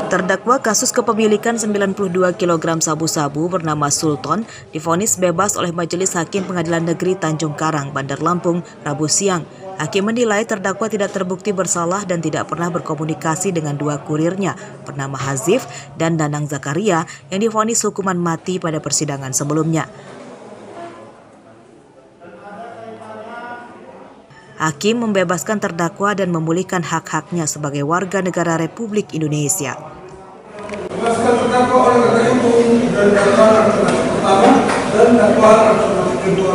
Terdakwa kasus kepemilikan 92 kg sabu-sabu bernama Sultan divonis bebas oleh Majelis Hakim Pengadilan Negeri Tanjung Karang, Bandar Lampung, Rabu siang. Hakim menilai terdakwa tidak terbukti bersalah dan tidak pernah berkomunikasi dengan dua kurirnya bernama Hazif dan Danang Zakaria yang divonis hukuman mati pada persidangan sebelumnya. Hakim membebaskan terdakwa dan memulihkan hak-haknya sebagai warga negara Republik Indonesia. Bebaskan terdakwa oleh karena hukum dan dakwaan alternatif pertama dan dakwaan alternatif kedua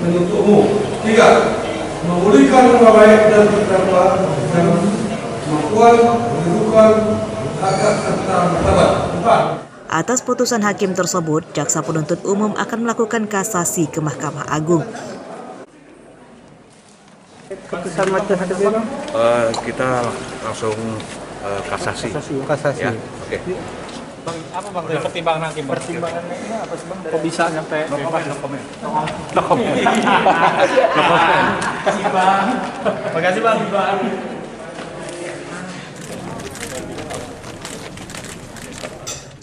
menuntut umum. 3. Memulihkan nama baik dan terdakwa dengan kemampuan, kedudukan, hak serta martabat. 4. Atas putusan hakim tersebut, jaksa penuntut umum akan melakukan kasasi ke Mahkamah Agung. Putusan majelis hakim kita langsung kasasi. Kasasi. Ya, oke. Bang, apa bang dari pertimbangan hakim? Pertimbangannya ini apa sih bang? Kok bisa sampai No comment. no comment. Kasih bang. Makasih bang.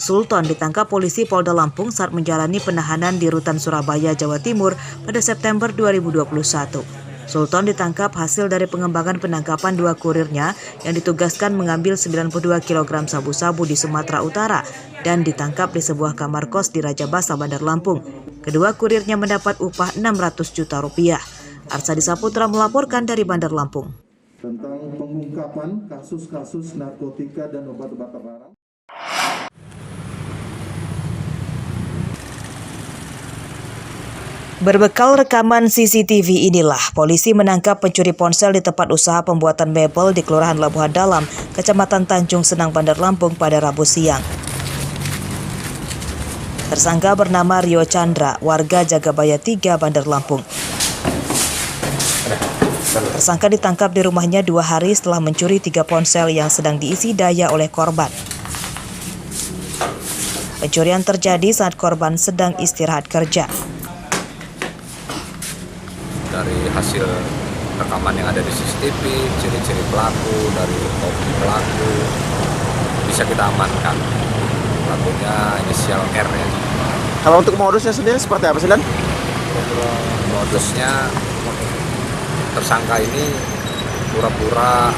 Sultan ditangkap polisi Polda Lampung saat menjalani penahanan di Rutan Surabaya, Jawa Timur pada September 2021. Sultan ditangkap hasil dari pengembangan penangkapan dua kurirnya yang ditugaskan mengambil 92 kg sabu-sabu di Sumatera Utara dan ditangkap di sebuah kamar kos di Raja Basa, Bandar Lampung. Kedua kurirnya mendapat upah 600 juta rupiah. Arsadi Saputra melaporkan dari Bandar Lampung. Tentang pengungkapan kasus-kasus narkotika dan obat-obat terlarang. Berbekal rekaman CCTV inilah, polisi menangkap pencuri ponsel di tempat usaha pembuatan mebel di Kelurahan Labuhan Dalam, Kecamatan Tanjung Senang, Bandar Lampung pada Rabu siang. Tersangka bernama Rio Chandra, warga Jagabaya 3, Bandar Lampung. Tersangka ditangkap di rumahnya 2 hari setelah mencuri 3 ponsel yang sedang diisi daya oleh korban. Pencurian terjadi saat korban sedang istirahat kerja. Dari hasil rekaman yang ada di CCTV, ciri-ciri pelaku, dari topi pelaku, bisa kita amankan. Pelakunya inisial R ya. Kalau untuk modusnya sendiri seperti apa sih Dan? Modusnya tersangka ini pura-pura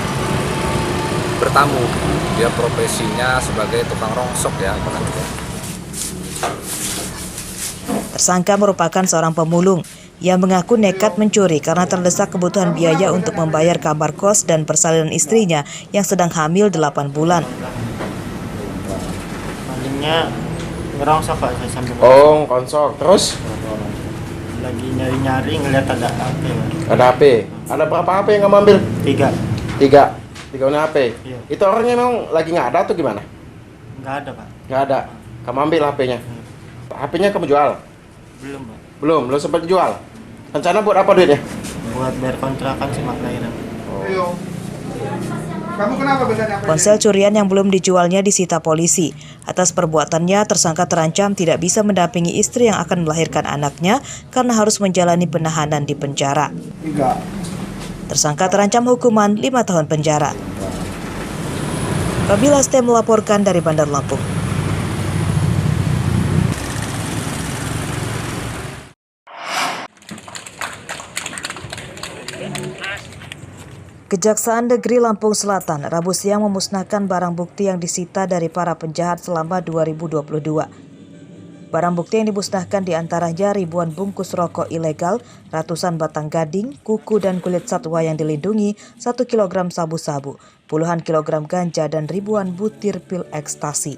bertamu. Dia profesinya sebagai tukang rongsok ya. Tersangka merupakan seorang pemulung yang mengaku nekat mencuri karena terdesak kebutuhan biaya untuk membayar kamar kos dan persalinan istrinya yang sedang hamil 8 bulan. Malingnya ngerongsok Pak, saya sambil Konsol. Terus? lagi nyari-nyari ngeliat ada HP. Ada HP. Ada berapa HP yang kamu ambil? 3. 3 unit HP. Iya. Itu orangnya memang lagi nggak ada atau gimana? Nggak ada Pak. Nggak ada. Kamu ambil HP-nya. HP-nya kamu jual? Belum Pak. Belum sempat jual. Rencana buat apa duitnya? Buat bayar kontrakan sih Mak Lahiran. Ayo. Kamu kenapa bedanya? Ponsel curian yang belum dijualnya disita polisi. Atas perbuatannya, tersangka terancam tidak bisa mendampingi istri yang akan melahirkan anaknya karena harus menjalani penahanan di penjara. 3. Tersangka terancam hukuman 5 tahun penjara. Kabila Ste melaporkan dari Bandar Lampung. Kejaksaan Negeri Lampung Selatan Rabu siang memusnahkan barang bukti yang disita dari para penjahat selama 2022. Barang bukti yang dimusnahkan diantaranya ribuan bungkus rokok ilegal, ratusan batang gading, kuku dan kulit satwa yang dilindungi, 1 kg sabu-sabu, puluhan kilogram ganja dan ribuan butir pil ekstasi.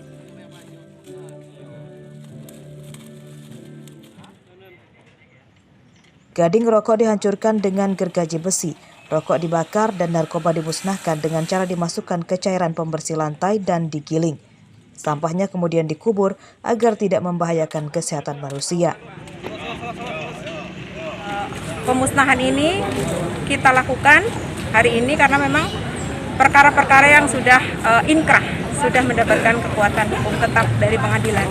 Gading rokok dihancurkan dengan gergaji besi. Rokok dibakar dan narkoba dimusnahkan dengan cara dimasukkan ke cairan pembersih lantai dan digiling. Sampahnya kemudian dikubur agar tidak membahayakan kesehatan manusia. Pemusnahan ini kita lakukan hari ini karena memang perkara-perkara yang sudah inkrah, sudah mendapatkan kekuatan hukum tetap dari pengadilan.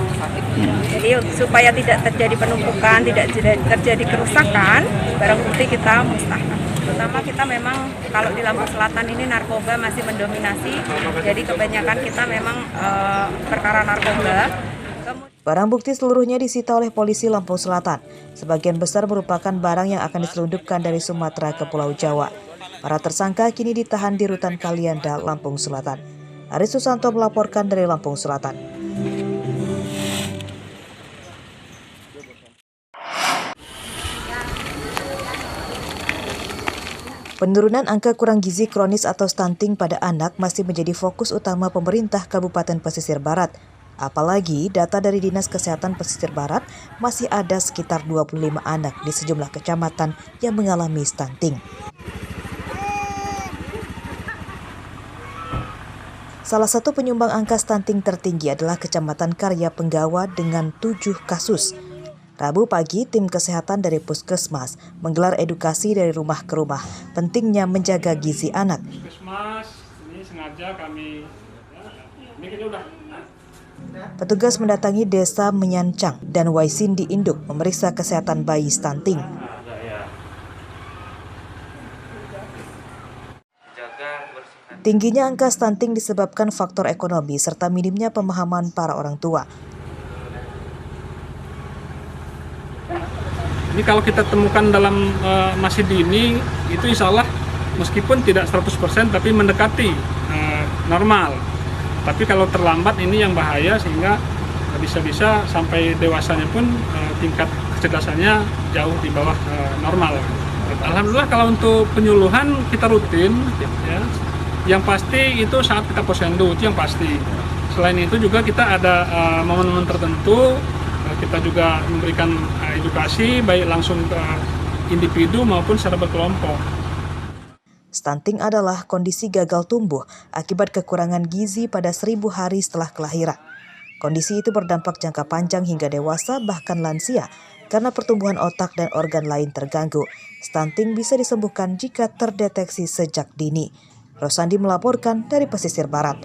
Jadi supaya tidak terjadi penumpukan, tidak terjadi kerusakan, barang bukti kita musnahkan. terutama kita memang kalau di Lampung Selatan ini narkoba masih mendominasi, jadi kebanyakan kita memang perkara narkoba. Barang bukti seluruhnya disita oleh polisi Lampung Selatan. Sebagian besar merupakan barang yang akan diselundupkan dari Sumatera ke Pulau Jawa. Para tersangka kini ditahan di Rutan Kalianda, Lampung Selatan. Aris Susanto melaporkan dari Lampung Selatan. Penurunan angka kurang gizi kronis atau stunting pada anak masih menjadi fokus utama pemerintah Kabupaten Pesisir Barat. Apalagi data dari Dinas Kesehatan Pesisir Barat masih ada sekitar 25 anak di sejumlah kecamatan yang mengalami stunting. Salah satu penyumbang angka stunting tertinggi adalah Kecamatan Karya Penggawa dengan 7 kasus. Rabu pagi, tim kesehatan dari Puskesmas menggelar edukasi dari rumah ke rumah, pentingnya menjaga gizi anak. Puskesmas ini sengaja kami Petugas mendatangi desa Menyancang dan Waisin di Induk memeriksa kesehatan bayi stunting. Tingginya angka stunting disebabkan faktor ekonomi serta minimnya pemahaman para orang tua. Ini kalau kita temukan dalam masih dini, itu insya Allah meskipun tidak 100% tapi mendekati normal. Tapi kalau terlambat ini yang bahaya sehingga bisa-bisa sampai dewasanya pun tingkat kecerdasannya jauh di bawah normal. Alhamdulillah kalau untuk penyuluhan kita rutin, ya. Yang pasti itu saat kita posyandu, itu yang pasti. Selain itu juga kita ada momen-momen tertentu, kita juga memberikan edukasi baik langsung ke individu maupun secara berkelompok. Stunting adalah kondisi gagal tumbuh akibat kekurangan gizi pada 1000 hari setelah kelahiran. Kondisi itu berdampak jangka panjang hingga dewasa bahkan lansia karena pertumbuhan otak dan organ lain terganggu. Stunting bisa disembuhkan jika terdeteksi sejak dini. Rosandi melaporkan dari Pesisir Barat.